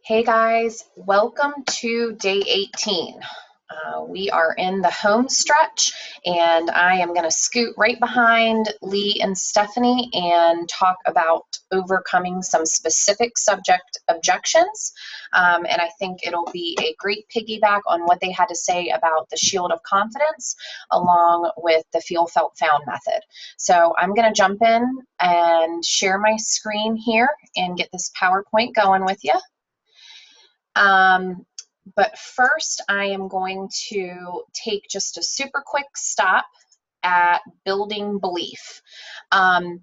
Hey guys, welcome to day 18. We are in the home stretch, and I am going to scoot right behind Lee and Stephanie and talk about overcoming some specific subject objections. And I think it'll be a great piggyback on what they had to say about the shield of confidence along with the feel, felt, found method. So I'm going to jump in and share my screen here and get this PowerPoint going with you. But first, I am going to take just a super quick stop at building belief. I'm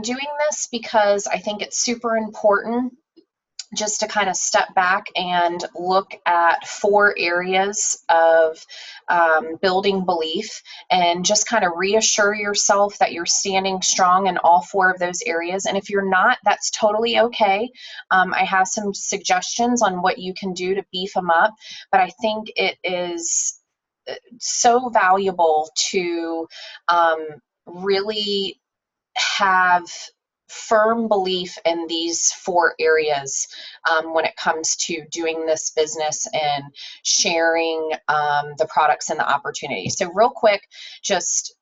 doing this because I think it's super important just to kind of step back and look at 4 areas of building belief and just kind of reassure yourself that you're standing strong in all 4 of those areas. And if you're not, that's totally okay. I have some suggestions on what you can do to beef them up, but I think it is so valuable to really have firm belief in these 4 areas when it comes to doing this business and sharing the products and the opportunities. So real quick, just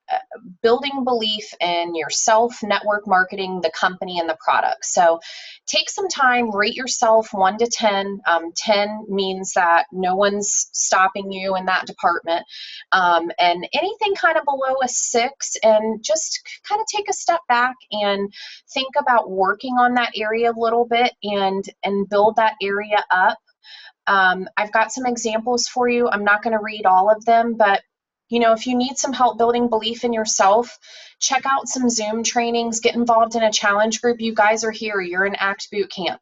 building belief in yourself, network marketing, the company, and the product. So take some time, rate yourself 1 to 10. 10 means that no one's stopping you in that department. And anything kind of below a 6, and just kind of take a step back and think about working on that area a little bit and build that area up. I've got some examples for you. I'm not going to read all of them, but if you need some help building belief in yourself, check out some Zoom trainings, get involved in a challenge group. You guys are here. You're in ACT Boot Camp.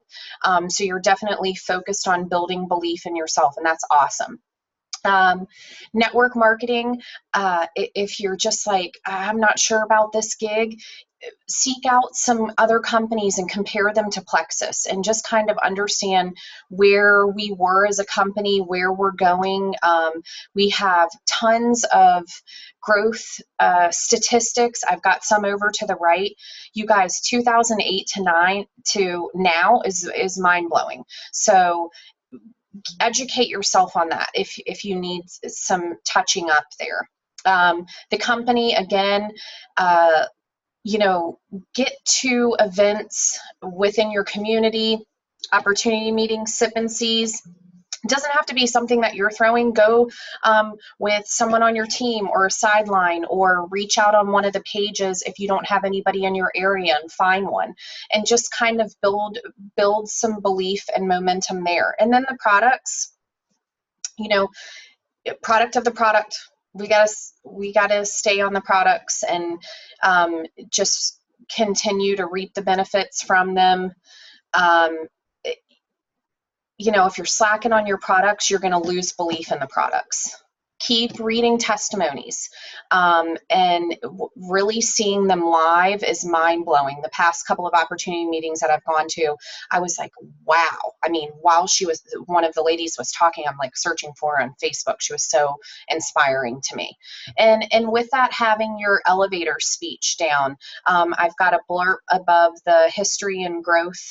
So you're definitely focused on building belief in yourself, and that's awesome. Network marketing, if you're just like, I'm not sure about this gig, seek out some other companies and compare them to Plexus and just kind of understand where we were as a company, where we're going. We have tons of growth statistics. I've got some over to the right. You guys, 2008 to now is mind-blowing. So educate yourself on that if you need some touching up there. The company, again, get to events within your community, opportunity meetings, sip and sees. It doesn't have to be something that you're throwing. Go with someone on your team or a sideline, or reach out on one of the pages if you don't have anybody in your area and find one, and just kind of build some belief and momentum there. And then the products, product of the product. We gotta stay on the products and just continue to reap the benefits from them. If you're slacking on your products, you're going to lose belief in the products. Keep reading testimonies, and really seeing them live is mind-blowing. The past couple of opportunity meetings that I've gone to, I was like, wow. I mean, while one of the ladies was talking, I'm like searching for her on Facebook. She was so inspiring to me. And with that, having your elevator speech down, I've got a blurb above the history and growth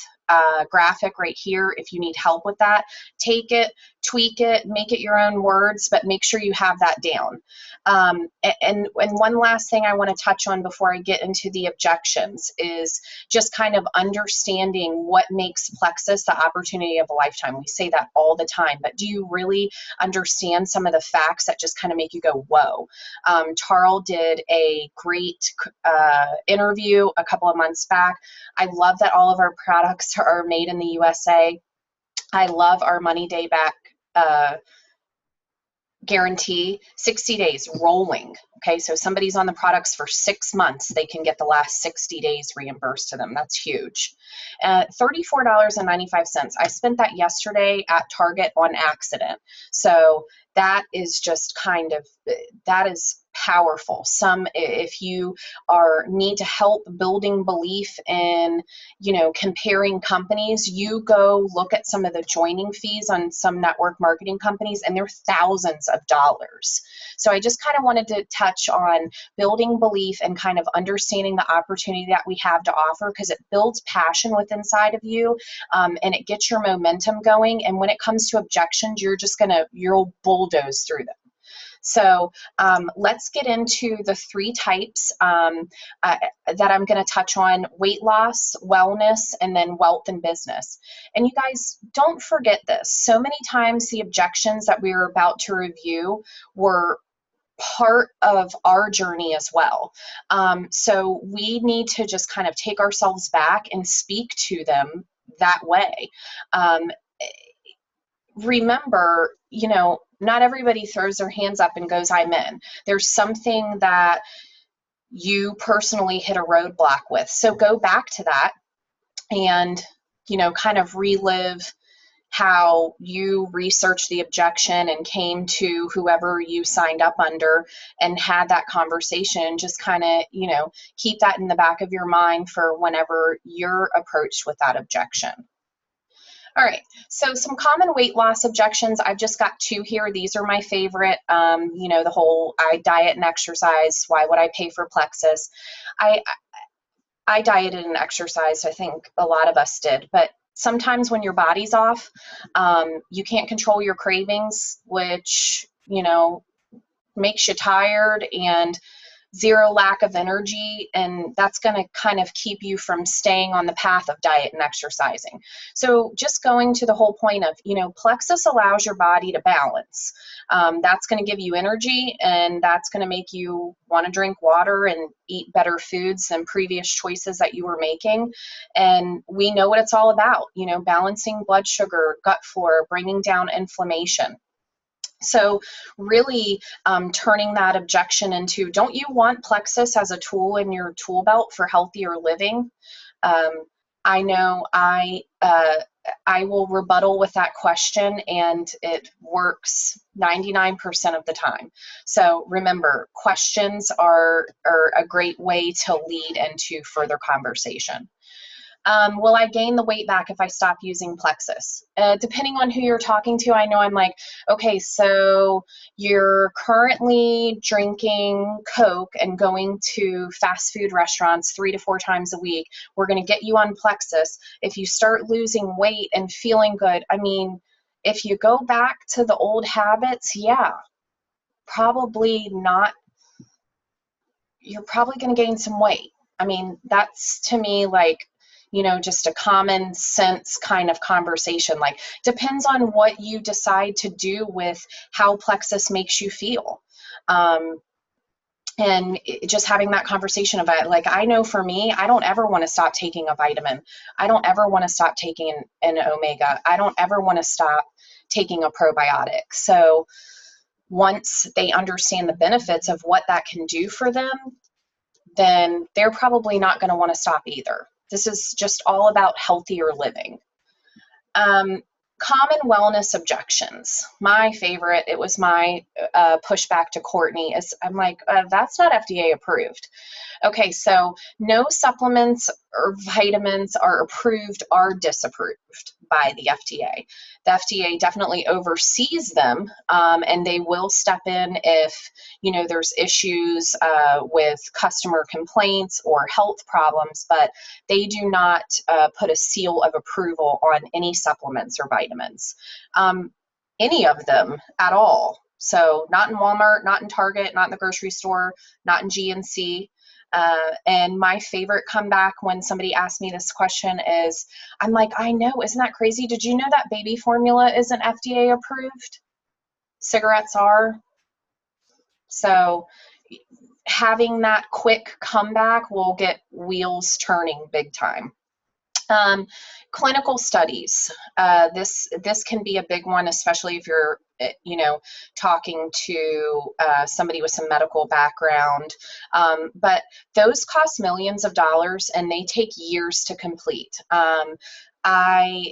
graphic right here. If you need help with that, take it, tweak it, make it your own words, but make sure you have that down. And one last thing I want to touch on before I get into the objections is just kind of understanding what makes Plexus the opportunity of a lifetime. We say that all the time, but do you really understand some of the facts that just kind of make you go, whoa? Tarl did a great interview a couple of months back. I love that all of our products are made in the USA. I love our money day back guarantee, 60 days rolling. Okay, so somebody's on the products for 6 months, they can get the last 60 days reimbursed to them. That's huge. $34.95. I spent that yesterday at Target on accident. So that is just that is powerful. Some, if you need to help building belief in, comparing companies, you go look at some of the joining fees on some network marketing companies, and they're thousands of dollars. So I just kind of wanted to touch on building belief and kind of understanding the opportunity that we have to offer, because it builds passion within inside of you, and it gets your momentum going. And when it comes to objections, you'll bulldoze through them. So let's get into the 3 types that I'm going to touch on: weight loss, wellness, and then wealth and business. And you guys, don't forget this. So many times the objections that we were about to review were part of our journey as well. So we need to just kind of take ourselves back and speak to them that way. Remember, not everybody throws their hands up and goes, I'm in. There's something that you personally hit a roadblock with. So go back to that and, kind of relive how you researched the objection and came to whoever you signed up under and had that conversation. Just kind of, keep that in the back of your mind for whenever you're approached with that objection. All right, so some common weight loss objections. I've just got 2 here. These are my favorite. The whole I diet and exercise. Why would I pay for Plexus? I dieted and exercised. I think a lot of us did, but sometimes when your body's off, you can't control your cravings, which, makes you tired and zero lack of energy, and that's going to kind of keep you from staying on the path of diet and exercising. So just going to the whole point of, Plexus allows your body to balance. That's going to give you energy, and that's going to make you want to drink water and eat better foods than previous choices that you were making. And we know what it's all about, balancing blood sugar, gut flora, bringing down inflammation. So really turning that objection into, don't you want Plexus as a tool in your tool belt for healthier living? I know I will rebuttal with that question, and it works 99% of the time. So remember, questions are a great way to lead into further conversation. Will I gain the weight back if I stop using Plexus? Depending on who you're talking to, I know I'm like, okay, so you're currently drinking Coke and going to fast food restaurants 3 to 4 times a week. We're going to get you on Plexus. If you start losing weight and feeling good, I mean, if you go back to the old habits, yeah, probably not. You're probably going to gain some weight. I mean, that's to me like, just a common sense kind of conversation. Like, depends on what you decide to do with how Plexus makes you feel. And just having that conversation about it. Like, I know for me, I don't ever want to stop taking a vitamin. I don't ever want to stop taking an omega. I don't ever want to stop taking a probiotic. So once they understand the benefits of what that can do for them, then they're probably not going to want to stop either. This is just all about healthier living. Common wellness objections. My favorite, it was my pushback to Courtney, is I'm like, that's not FDA approved. Okay, so no supplements or vitamins are approved or disapproved by the FDA. The FDA definitely oversees them, and they will step in if, there's issues with customer complaints or health problems, but they do not put a seal of approval on any supplements or vitamins, any of them at all. So not in Walmart, not in Target, not in the grocery store, not in GNC. And my favorite comeback when somebody asked me this question is, I'm like, I know, isn't that crazy? Did you know that baby formula isn't FDA approved? Cigarettes are. So having that quick comeback will get wheels turning big time. Clinical studies. This can be a big one, especially if you're you know, talking to somebody with some medical background. But those cost millions of dollars and they take years to complete.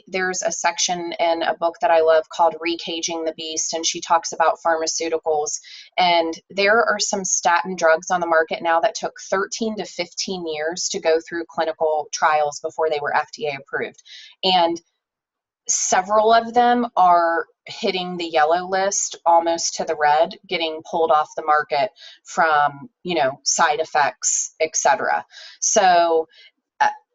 There's a section in a book that I love called Recaging the Beast, and she talks about pharmaceuticals. And there are some statin drugs on the market now that took 13 to 15 years to go through clinical trials before they were FDA approved. And several of them are hitting the yellow list, almost to the red, getting pulled off the market from, you know, side effects, etc. So,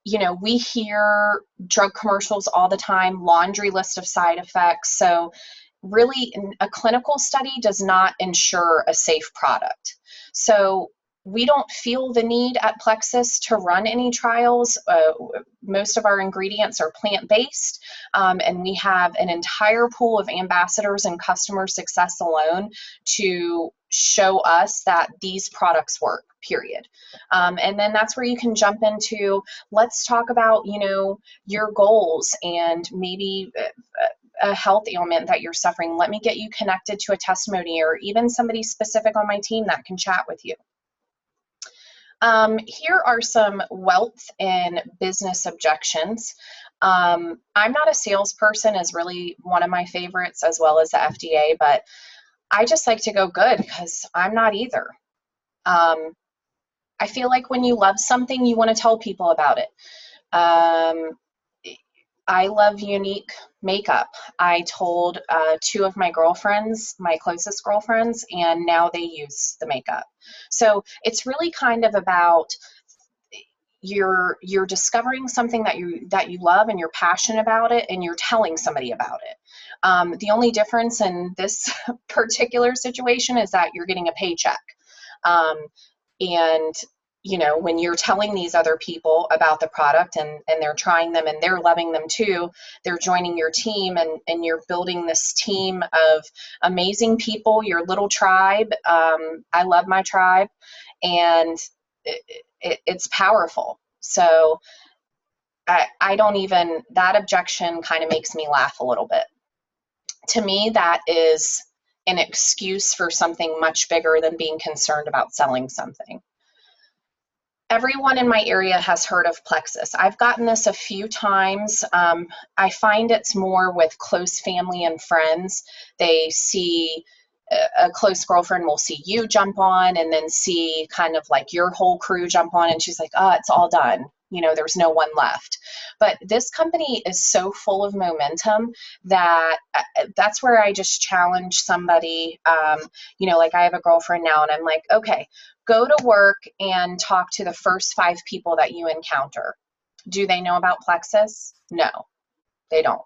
you know, we hear drug commercials all the time, laundry list of side effects. So really, a clinical study does not ensure a safe product. So we don't feel the need at Plexus to run any trials. Most of our ingredients are plant-based, and we have an entire pool of ambassadors and customer success alone to show us that these products work, period. And then that's where you can jump into, let's talk about, you know, your goals and maybe a health ailment that you're suffering. Let me get you connected to a testimony or even somebody specific on my team that can chat with you. Here are some wealth and business objections. I'm not a salesperson is really one of my favorites, as well as the FDA, but I just like to go good because I'm not either. I feel like when you love something, you want to tell people about it. I love unique makeup. I told 2 of my girlfriends, my closest girlfriends, and now they use the makeup. So it's really kind of about you're discovering something that you love and you're passionate about it, and you're telling somebody about it. The only difference in this particular situation is that you're getting a paycheck. And you know, when you're telling these other people about the product and they're trying them and they're loving them too, they're joining your team, and you're building this team of amazing people, your little tribe. I love my tribe, and it's powerful. So I don't even, that objection kind of makes me laugh a little bit. To me, that is an excuse for something much bigger than being concerned about selling something. Everyone in my area has heard of Plexus. I've gotten this a few times. I find it's more with close family and friends. They see a close girlfriend will see you jump on and then see kind of like your whole crew jump on, and she's like, oh, it's all done. You know, there's no one left. But this company is so full of momentum that that's where I just challenge somebody. You know, like I have a girlfriend now, and I'm like, okay, go to work and talk to the first 5 people that you encounter. Do they know about Plexus? No, they don't.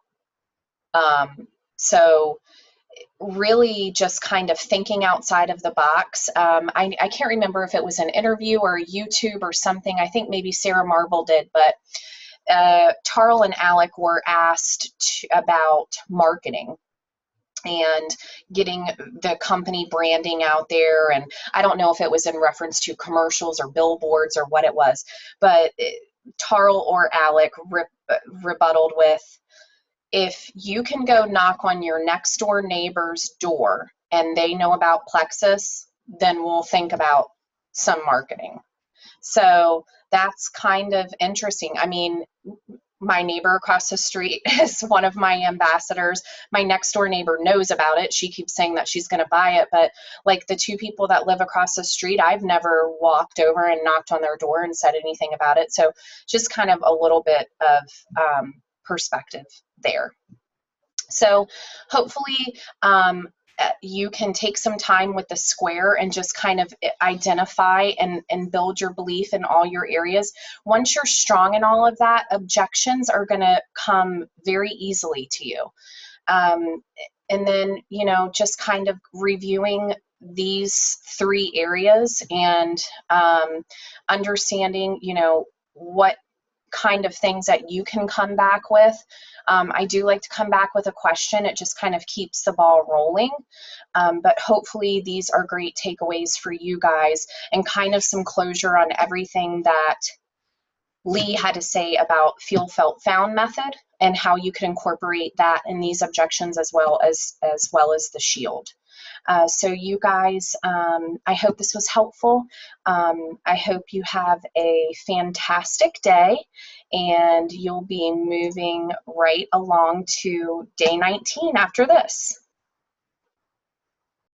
So really just kind of thinking outside of the box. I can't remember if it was an interview or a YouTube or something. I think maybe Sarah Marble did, but Tarl and Alec were asked about marketing and getting the company branding out there. And I don't know if it was in reference to commercials or billboards or what it was, but Tarl or Alec rebutted with, if you can go knock on your next door neighbor's door and they know about Plexus, then we'll think about some marketing. So that's kind of interesting. I mean, my neighbor across the street is one of my ambassadors. My next door neighbor knows about it. She keeps saying that she's going to buy it, but like the 2 people that live across the street, I've never walked over and knocked on their door and said anything about it. So just kind of a little bit of perspective there. So hopefully you can take some time with the square and just kind of identify and build your belief in all your areas. Once you're strong in all of that, objections are going to come very easily to you. And then, you know, just kind of reviewing these 3 areas and understanding, you know, what kind of things that you can come back with. I do like to come back with a question. It just kind of keeps the ball rolling. But hopefully these are great takeaways for you guys and kind of some closure on everything that Lee had to say about feel, felt, found method and how you can incorporate that in these objections as well as the shield. So you guys, I hope this was helpful. I hope you have a fantastic day, and you'll be moving right along to day 19 after this.